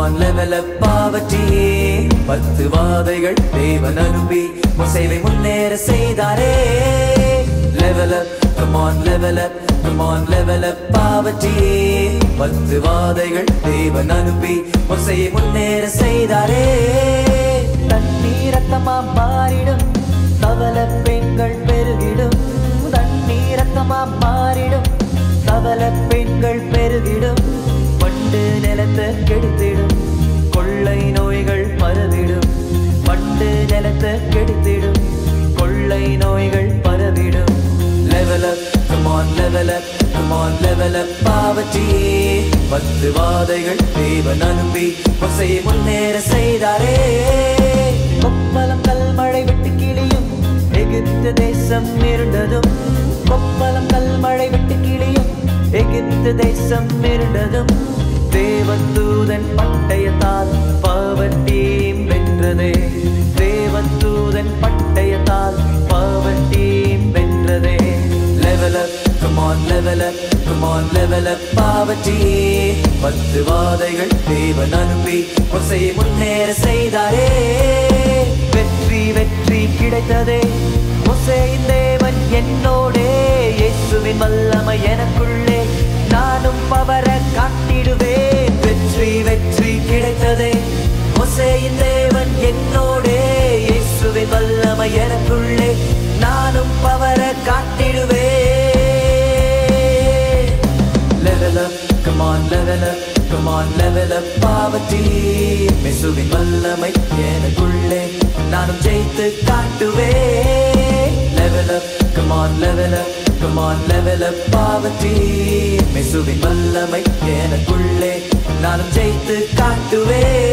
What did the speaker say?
on, level up poverty. 10 வாதைகள் தேவன் அனுப்பி மோசேவை முன்னேற செய்தாரே. Level up, come on, level up, come on, level up poverty. 10 வாதைகள் தேவன் அனுப்பி மோசேயை முன்னேற செய்தாரே. தண்ணீர் ரத்தமா மாறிடும், தவள பெண்கள் பெருகிடும். தண்ணீர் ரத்தமா மாறிடும், தவள பெண்கள் பெருகிடும். பண்டு நிலத்தை கெடுத்திடும், கொள்ளை நோய்கள் பரவிடும். பண்டு நிலத்தை கெடுத்திடும், கொள்ளை நோய்கள் பரவிடும். Level up, come on, level up, come on, level up poverty. 10 வாதைகள் தேவன் அனுப்பி மோசேயை முன்னேற செய்தாரே. கொப்பளம் கல்மழை விட்டு கிளியும், எகிப்து தேசம் இருண்டதும். கொப்பளம் கல்மழை விட்டு கிளியும், எகிப்து தேசம் இருண்டதும். தேவதூதன் பட்டயத்தால் பாவட்டீம் வென்றதே. தேவதூதன் பட்டயத்தால் பாவட்டீம் வென்றதே. Level up, come on, level up, come on, level up poverty. 10 வாதைகள் தேவன் அனுப்பி மோசேயை முன்னேற செய்தாரே. வெற்றி வெற்றி கிடைத்ததே, மோசேயின் தேவன் என்னோடே. இயேசுவின் வல்லமை எனக்குள்ளே, நானும் அவரை காட்டிடுவேன். வெற்றி வெற்றி கிடைத்ததே, மோசேயின் தேவன் என்னோடே. இயேசுவின் வல்லமை எனக்குள்ளே, நானும் அவரை காட்டிடுவேன். Level up, come on, level up, come on, level up poverty. இயேசுவின் வல்லமை எனக்குள்ளே, நானும் ஜெயித்து காட்டுவேன். Level up, come on, level up, come on, level up poverty. இயேசுவின் வல்லமை எனக்குள்ளே, நானும் ஜெயித்து காட்டுவேன்.